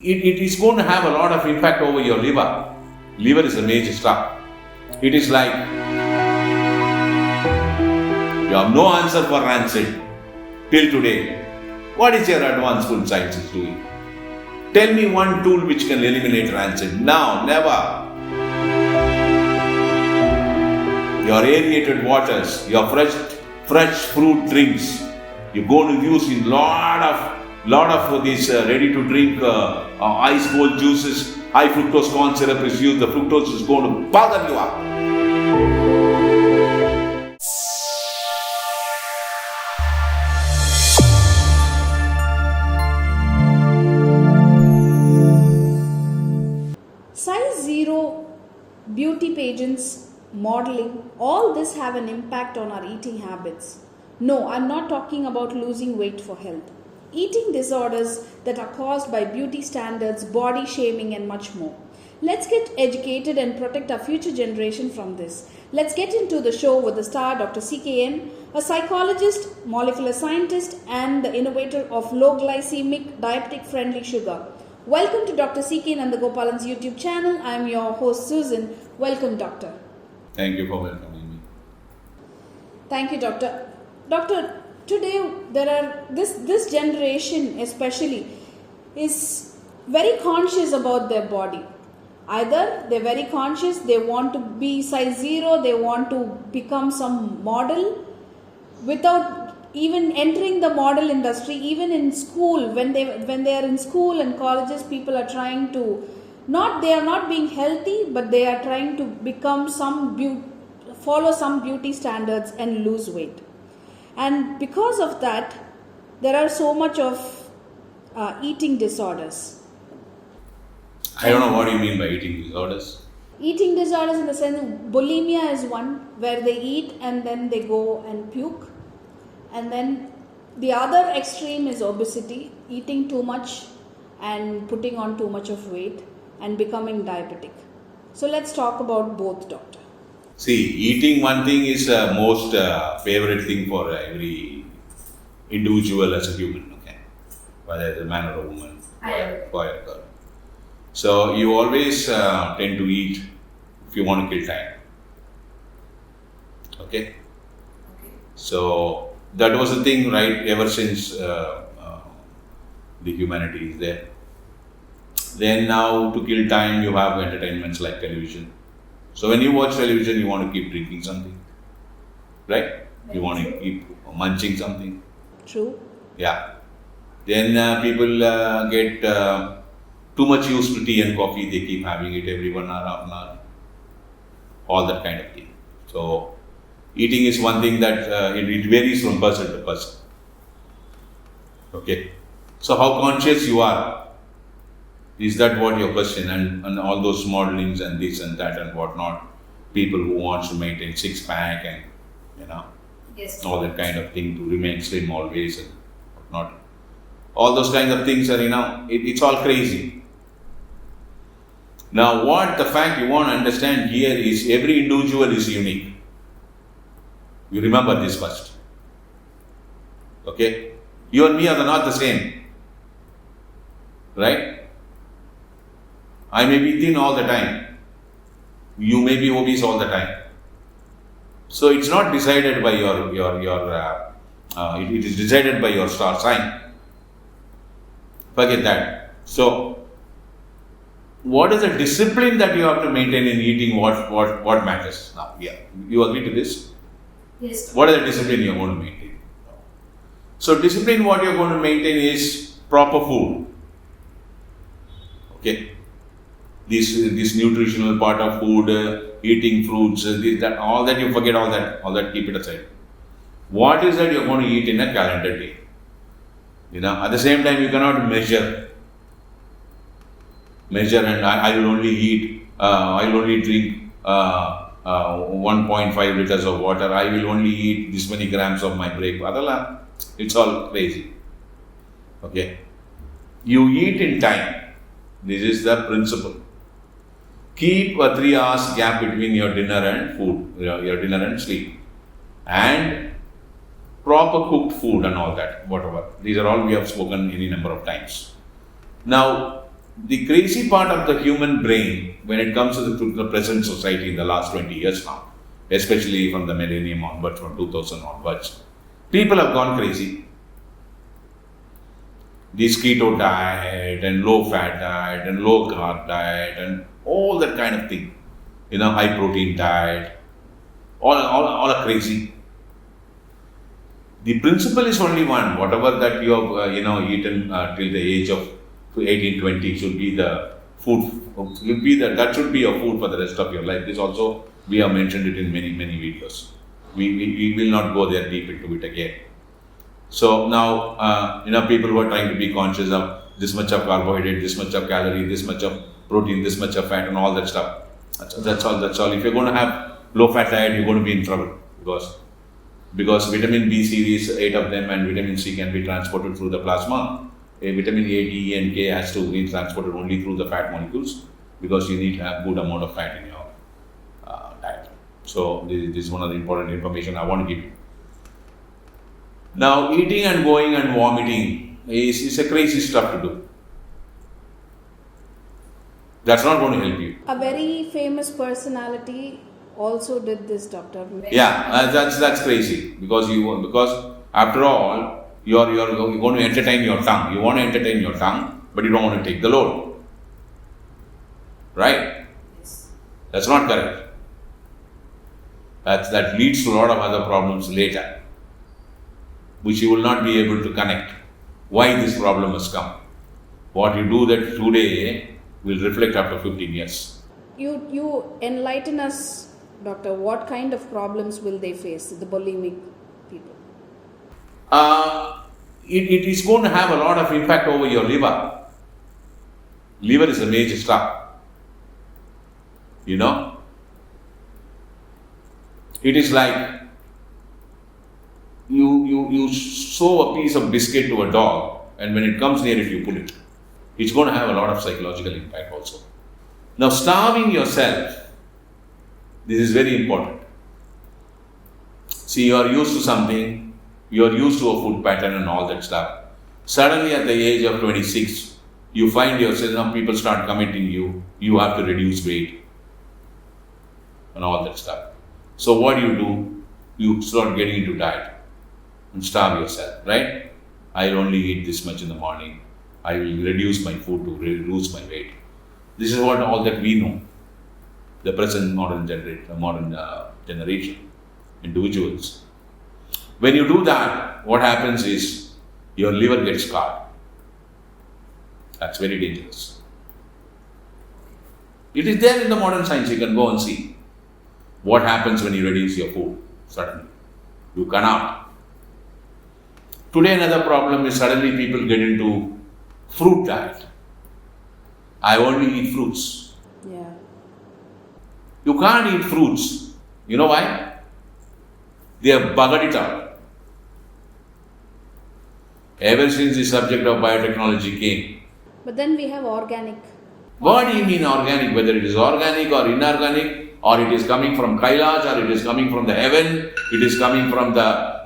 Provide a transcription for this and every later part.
it is going to have a lot of impact over your liver. Liver is a major stuff. It is like you have no answer for rancid till today. What is your advanced food sciences doing? Tell me one tool which can eliminate rancid. No, never. Your aerated waters, your fresh fruit drinks, you're going to use in lot of these ready to drink ice cold juices. High fructose corn syrup is used. The fructose is going to bother you up. Size 0, beauty pageants, modeling, all this have an impact on our eating habits. No, I'm not talking about losing weight for health. Eating disorders that are caused by beauty standards, body shaming and much more. Let's get educated and protect our future generation from this. Let's get into the show with the star Dr. CKN, a psychologist, molecular scientist and the innovator of low glycemic diabetic friendly sugar. Welcome to Dr. C.K.Nandagopalan's YouTube channel. I am your host Susan. Welcome, Doctor. Thank you for welcoming me. Thank you, Doctor. Doctor, today there are this generation especially is very conscious about their body. Either they're very conscious, they want to be size 0, they want to become some model without even entering the model industry. Even in school, when they are in school and colleges, people are trying to they are not being healthy, but they are trying to become follow some beauty standards and lose weight. And because of that, there are so much of eating disorders. I don't know what you mean by eating disorders. Eating disorders in the sense, bulimia is one, where they eat and then they go and puke. And then the other extreme is obesity, eating too much and putting on too much of weight and becoming diabetic. So let's talk about both, Doctor. See, eating one thing is the most favorite thing for every individual as a human, okay? Whether it's a man or a woman, boy or girl. So you always tend to eat if you want to kill time. Okay? So that was the thing, right, ever since the humanity is there. Then now to kill time you have entertainments like television. So when you watch television, you want to keep drinking something, right? You want to keep munching something. True. Yeah. Then people get too much used to tea and coffee. They keep having it every 1 hour, half an hour. All that kind of thing. So eating is one thing that it varies from person to person. Okay. So how conscious you are? Is that what your question? And all those modelings and this and that and whatnot, people who want to maintain six-pack and Yes. all that kind of thing to remain slim always and whatnot. All those kinds of things are it's all crazy. Now the fact you want to understand here is every individual is unique. You remember this first. Okay? You and me are not the same. Right? I may be thin all the time. You may be obese all the time. So it's not decided by it is decided by your star sign. Forget that. So what is the discipline that you have to maintain in eating what matters? Now, yeah. You agree to this? Yes. What is the discipline you are going to maintain? So discipline, what you are going to maintain is proper food. Okay. This nutritional part of food, eating fruits, all that you forget, all that keep it aside. What is that you are going to eat in a calendar day? At the same time you cannot measure and I will only eat, I will only drink 1.5 liters of water, I will only eat this many grams of my breakfast. It's all crazy. Okay. You eat in time. This is the principle. Keep a 3 hours gap between your dinner and food, your dinner and sleep. And proper cooked food and all that, whatever. These are all we have spoken any number of times. Now, the crazy part of the human brain when it comes to the present society in the last 20 years now, especially from the millennium onwards, from 2000 onwards, people have gone crazy. This keto diet and low fat diet and low carb diet and all that kind of thing, high protein diet, all are crazy. The principle is only one. Whatever that you have eaten till the age of 18, 20 should be the food. That should be your food for the rest of your life. This also we have mentioned it in many videos. We will not go there deep into it again. So now people who are trying to be conscious of this much of carbohydrate, this much of calorie, this much of protein, this much of fat, and all that stuff. That's all. If you're going to have low fat diet, you're going to be in trouble because vitamin B series, 8 of them, and vitamin C can be transported through the plasma. Vitamin A, D, E, and K has to be transported only through the fat molecules because you need to have good amount of fat in your diet. So this is one of the important information I want to give you. Now, eating and going and vomiting is a crazy stuff to do. That's not going to help you. A very famous personality also did this, doctor. Yeah, that's crazy because after all, you're going to entertain your tongue. You want to entertain your tongue, but you don't want to take the load. Right? Yes. That's not correct. That leads to a lot of other problems later, which you will not be able to connect. Why this problem has come? What you do that today will reflect after 15 years. You enlighten us, doctor. What kind of problems will they face, the bulimic people? It is going to have a lot of impact over your liver. Liver is a major stuff. It is like you show a piece of biscuit to a dog, and when it comes near it, you pull it. It's going to have a lot of psychological impact also. Now, starving yourself, this is very important. See, you are used to something, you are used to a food pattern and all that stuff. Suddenly, at the age of 26, you find yourself, now people start committing you have to reduce weight and all that stuff. So, what do? You start getting into diet and starve yourself, right? I'll only eat this much in the morning. I will reduce my food to reduce my weight. This is what all that we know. The present modern generation, individuals. When you do that, what happens is your liver gets scarred. That's very dangerous. It is there in the modern science. You can go and see what happens when you reduce your food suddenly. You cannot. Today another problem is suddenly people get into fruit diet. I only eat fruits. Yeah. You can't eat fruits. You know why? They have buggered it up. Ever since the subject of biotechnology came. But then we have organic. What do you mean organic? Whether it is organic or inorganic, or it is coming from Kailash, or it is coming from the heaven, it is coming from the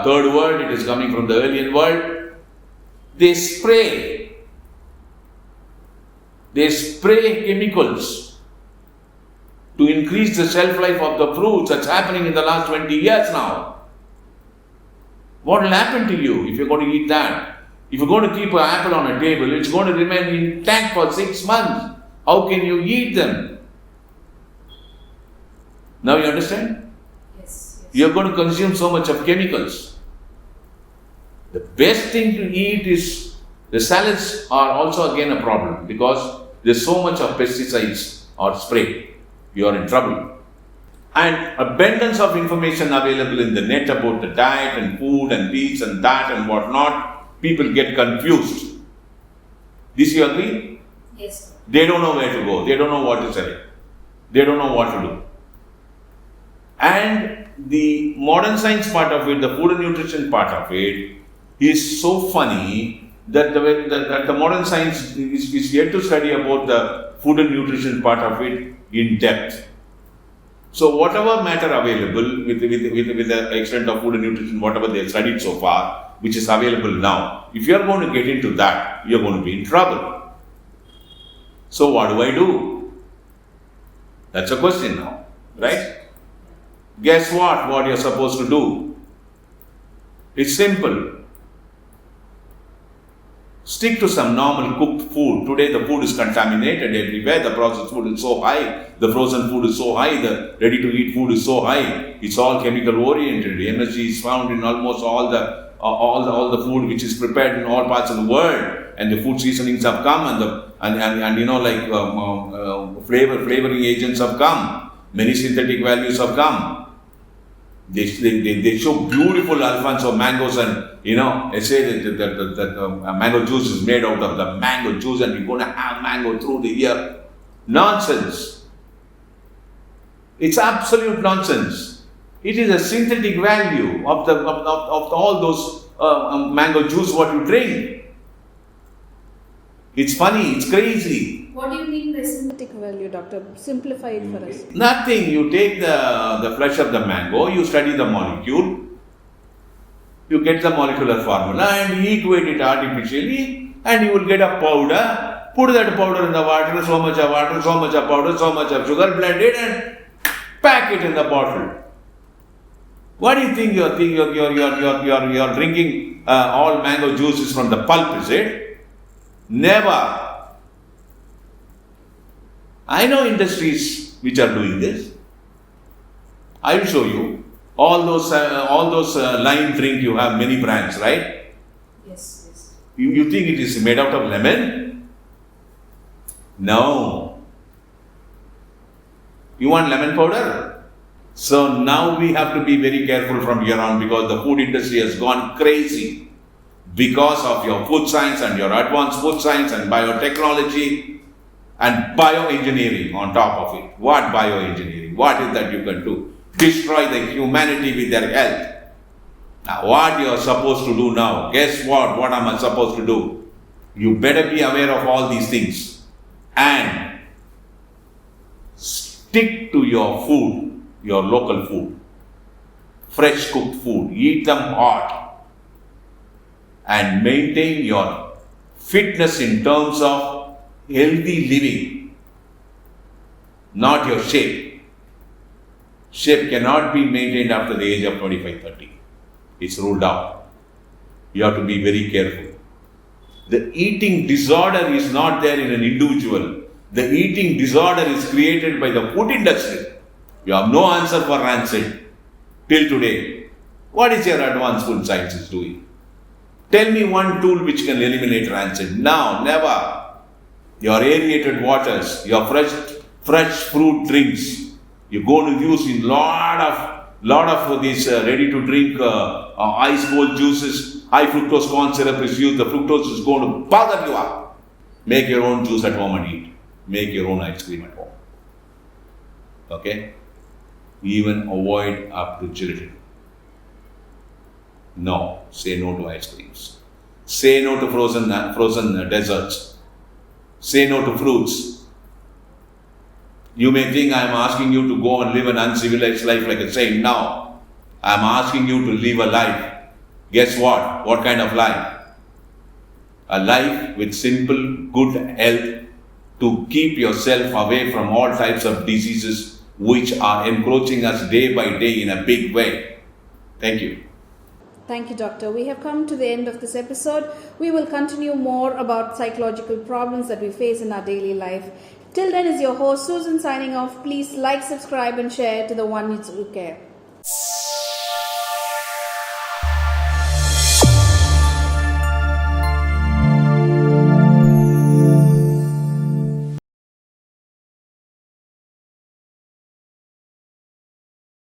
third world, it is coming from the alien world. They spray chemicals to increase the shelf life of the fruits. That's happening in the last 20 years now. What will happen to you if you're going to eat that? If you're going to keep an apple on a table, it's going to remain intact for 6 months. How can you eat them? Now you understand? Yes. You're going to consume so much of chemicals. The best thing to eat is, the salads are also again a problem because there's so much of pesticides or spray. You are in trouble. And abundance of information available in the net about the diet and food and this and that and whatnot. People get confused. This you agree? Yes. They don't know where to go. They don't know what to select. They don't know what to do. And the modern science part of it, the food and nutrition part of it, is so funny that the modern science is yet to study about the food and nutrition part of it in depth. So whatever matter available with the extent of food and nutrition, whatever they have studied so far, which is available now, if you are going to get into that, you are going to be in trouble. So what do I do? That's a question now, right? Guess what you're supposed to do? It's simple. Stick to some normal cooked food. Today the food is contaminated everywhere. The processed food is so high. The frozen food is so high. The ready-to-eat food is so high. It's all chemical-oriented. Energy is found in almost all the food which is prepared in all parts of the world. And the food seasonings have come, flavoring agents have come. Many synthetic values have come. They show beautiful Alfonso mangoes, and they say that mango juice is made out of the mango juice, and you're going to have mango through the year. Nonsense. It's absolute nonsense. It is a synthetic value of all those mango juice what you drink. It's funny. It's crazy. What do you mean by synthetic value, doctor? Simplify it for us. Nothing. You take the flesh of the mango, you study the molecule, you get the molecular formula and equate it artificially, and you will get a powder. Put that powder in the water, so much of water, so much of powder, so much of sugar, blend it and pack it in the bottle. What do you think you're drinking all mango juices from the pulp, is it? Never. I know industries which are doing this. I will show you. All those lime drink, you have many brands, right? Yes. You think it is made out of lemon? No. You want lemon powder? So now we have to be very careful from here on, because the food industry has gone crazy because of your food science and your advanced food science and biotechnology and bioengineering on top of it. What bioengineering? What is that you can do? Destroy the humanity with their health. Now what you are supposed to do now? Guess what? What am I supposed to do? You better be aware of all these things and stick to your food, your local food, fresh cooked food. Eat them hot and maintain your fitness in terms of healthy living, not your shape. Shape cannot be maintained after the age of 25-30. It's ruled out. You have to be very careful. The eating disorder is not there in an individual. The eating disorder is created by the food industry. You have no answer for rancid till today. What is your advanced food sciences doing? Tell me one tool which can eliminate rancid. No, never. Your aerated waters, your fresh fruit drinks, you're going to use in lot of these ready to drink ice cold juices. High fructose corn syrup is used. The fructose is going to bother you up. Make your own juice at home and eat. Make your own ice cream at home. Okay? Even avoid up to children. No, say no to ice creams. Say no to frozen desserts. Say no to fruits. You may think I am asking you to go and live an uncivilized life like a saint. No, I am asking you to live a life. Guess what? What kind of life? A life with simple, good health to keep yourself away from all types of diseases which are encroaching us day by day in a big way. Thank you. Thank you, Doctor. We have come to the end of this episode. We will continue more about psychological problems that we face in our daily life. Till then, is your host Susan signing off. Please like, subscribe and share to the one who care.